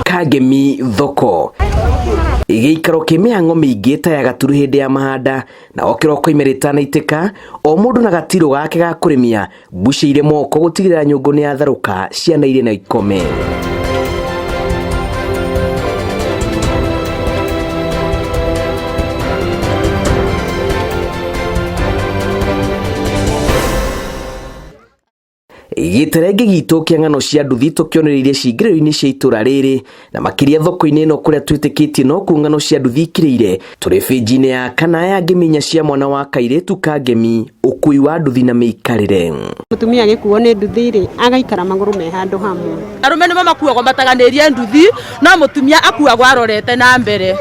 Kangemi thoko igikaro kimihango mingi ta ya gaturu hindi ya mahanda na okiroko imeretana iteka o mundu na gatiro gake ga kurimia mbucire moko gutigirira nyungu ni atharuka ciana ire na ikome. Giterenge gitu kia ngano cia nduthi tukionereirie cingiriro-ini cia itura riri na makiria thoko-ini ino kuria twitikitie no ku ngano cia nduthi ikirire turi bĩnji-ini ya kana ya ngiminya cia mwana wa Kairitu Kangemi ukui wa nduthi na miikarire. Mutumia agikuo ni nduthi ri agaikara maguru me handu hamwe. Arume nimo makuagwo mataganirie nduthi no mutumia akuagwo arorete na mbere.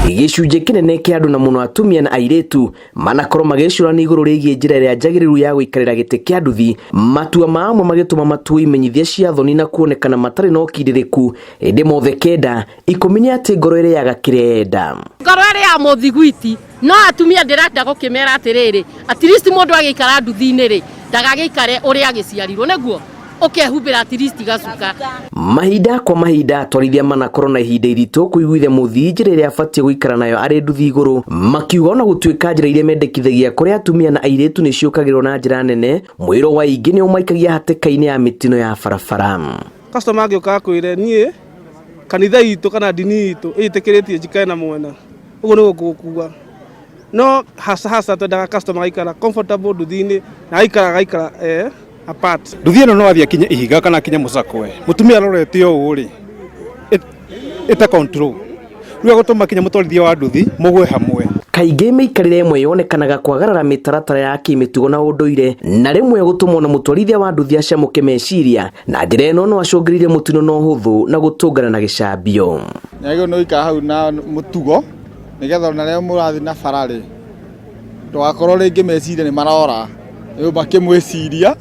Gicunje kinene kia andu na muno atumia na airetu manakorwo magicurana iguru rigie njira iria njagiriru ya guikarira gite kia nduthi matua maamo magituma matua imenyithia cia thoni na kuonekana matari no kiririku ende mothe kenda ikominya ati ngoro ire yaga kirenda ngoro ire ya muthiguiti no atumia ndirenda gukimera atiriri at least mundu agikara nduthi-ini ri ndagagiikare uria agiciarirwo neguo ukehumbira at least gacuka. Mahinda kwa mahinda twarithia manakorwo na ihinda iritu kuiguithia muthii njira iria abatie guikara nayo ari nduthi iguru makiuga ona gutuika njira iria mendekithagia kuria atumia na airetu ni ciukagirwo na njira nene mwiro wa ingi ni umaikagia hateka-ini ya mitino ya barabara. Customer agioka kwire nie kanitha itu kana dini itu itikiritie njikae na mwena uguo ni gukuga no hasa twendaga customer aikara comfortable nduthi-ini na aikara apart. Nduthi ino no athia kinya ihiga kana kinya mucakwe mutumia arorete o uri eta control ruga gutuma kinya mutwarithia wa nduthi mugwe hamwe. Kaingi miikarire imwe yonekanaga kwagarara mitaratara ya kimitugo na unduire na rimwe gutumwo na mutwarithia wa nduthi acamuke meciria na njira ino no acungiririe mutino no huthu na gutungana na gicambio. Nyego no ika hau na mutugo nigetha na ria murathi na barari ndwakorwo ringi meciria ni marora bakimwiciria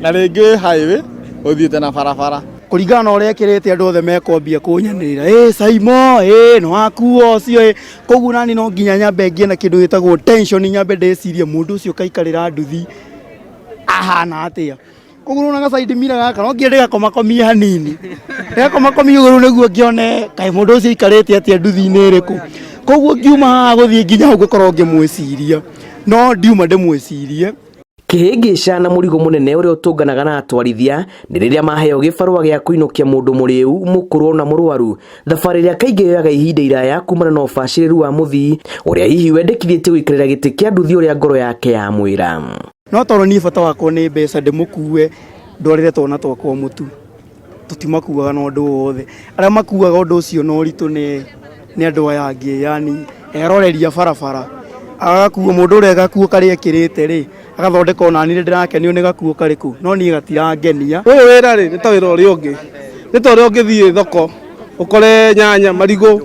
na ringi highway uthiite na barabara kuringana na uria kirite andu othe mekombia kunyanirira Saimo no akuo cio koguo nani no nginya nyambe ngie na kindu gitagwo tension nyambe ndeciria mundu ucio kaikarira nduthi ahana atia koguo na gacaidi mira gaka no ngiende gakomakomia hanini gakomakomia iguru niguo ngione kai mundu ucio ikarite atia nduthi-ini iriku koguo ngiuma guthie nginya hau gukorwo ngimwiciria no ndiuma ndimwicirie. Kihingica na murigo munene uria utunganaga na atwarithia ni riria maheo gibarua gia kuinukia mundu muriu mukuru na murwaru thabari iria kaingi yoyaga ihinda iraya kumana na ubaciriru wa muthii uria hihi wendekithĩtie guikarira giti kia nduthi uria ngoro yake ya mwira. No toro ni bata wakwa ni mbeca ndimukue ndwarire twana twakwa mutu tutimakuaga na undu wothe aria makuaga undu ucio no ritu ni andu aya angi yani eroreria barabara agakuo mundu uria gakuo kari ekirite ri agathondeka ona ni ndirakenio ni gakuo kariku no ni gatirangenia uyu wira ri ni ta wira uria ungi ni ta uria ungithie thoko ukore nyanya marigo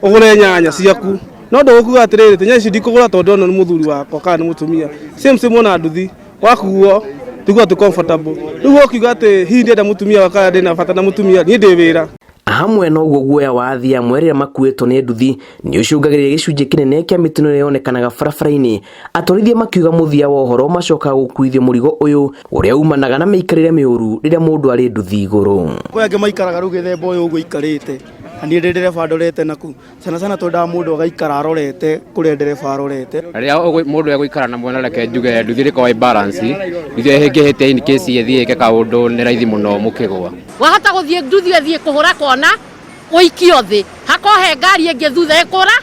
ugure nyanya ciaku no ndugukuga atiriri te nyanya ndikugura tondu ono ni muthuri wakwa kana ni mutumia same ona nduthi wakuo tiguo tu comfortable niguo kiuga ati hi ndenda mutumia wakaya ndina bata na mutumia ni ndi wira hamwe no guoya wa athii amwe rĩrĩa makuĩtwo nĩ nduthi nĩ ũcũngagĩrĩria gĩcunjĩ kĩnene kĩa mĩtino ĩrĩa yonekanaga barabara-inĩ. Atwarithia makiuga mũthia wa ũhoro macokaga gũkuithio mũrigo ũyũ ũrĩa umanaga na mĩikarĩre mĩũru rĩrĩa mũndũ arĩ nduthi igũrũ. Kwa angĩ maikaraga rĩu gĩthemba ũyũ ũguo ikarĩte na niĩ ndĩ ndereba ndorete naku sana twendaga mũndũ agaikara arorete kũrĩa ndereba arorete. Rĩrĩa mũndũ egũikara na mwena reke njuge nduthi rĩkorwo balance nduthi ĩngĩhĩte in case ĩthiĩ ĩke kaũndũ nĩ raithi mũno mũkĩgwa. Wahota gũthiĩ nduthi ĩthiĩ kũhũra kona uikio thi hakohe ngari ĩngĩ thutha ĩkũra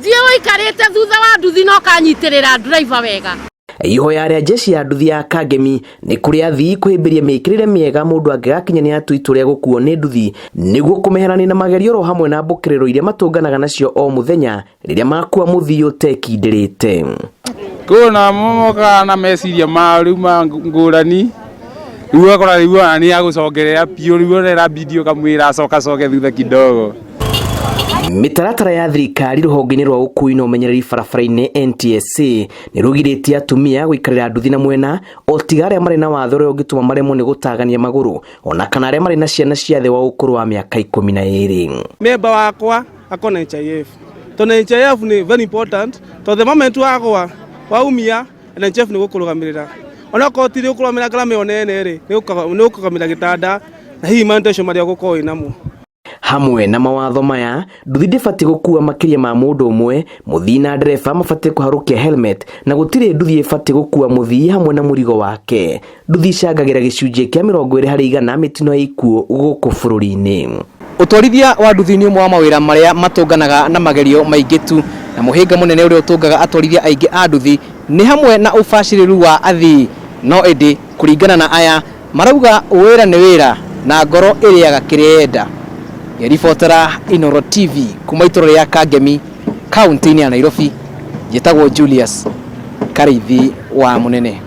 thiĩ ũikarĩte thutha wa nduthi no kanyitirĩra driver wega. Ihoya rĩa jeshi ya nduthi ya Kangemi nĩ kũrĩ athii kwĩhĩmbĩria mĩikarĩre mĩega mũndũ angĩgakinya nĩ atu itua rĩa gũkuo nĩ nduthi nĩguo kũmeherania na magerio ro hamwe na mbũkĩrĩro iria matũnganaga nacio o mũthenya rĩrĩa makua mũthii ũtekindĩrĩte. Kuna momoka na meciria maru ngũrani ruo akora ruo ni agucogerera pio ruo rera video kamwira acoka coke thutha kidogo. Mitaratara ya thirikari ruhonge-inĩ rwa ũkui na ũmenyereri barabara-inĩ NTSA nĩ rugirĩtie atumia gũikarĩra nduthi na mwena o tiga arĩa marĩ na watho ũrĩa ũngĩtũma maremwo nĩ gũtagania magũrũ ona kana arĩa marĩ na ciana cia thĩ wa ũkũrũ wa mĩaka 12. Memba wakwa akona NHIF to NHIF ni very important to the moment wakwa waumia NHIF ni gũkũrũgamĩrĩra ona ko tiri ũkũrũgamĩrĩra ngarama onene ri ni ũkagamĩra gĩtanda na hihi mandacio maria gukorwo inamo. Hamwe na mawatho maya, nduthi ndibati gukua makiria ma mundu umwe, muthii na ndereba mabati kuharukia helmet na gutire nduthi ibati gukua muthii hamwe na murigo wake. Nduthi cangagira gicunjĩ kia 20% mitino ya ikuũ guku bururi-ini. Utwarithia wa nduthi ni umwe wa mawira maria matunganaga na magerio maingi tu, na muhinga munene uria utungaga atwarithia aingi a nduthi ni hamwe na ubaciriru wa athii. No indi kuringana na aya marauga wira ni wira na ngoro iriaga kiria. Yaribotera Inooro TV kuma itũra rĩa Kangemi, kaunti-inĩ ya Nairobi. Njĩtagwo Julius Karithi wa Munene.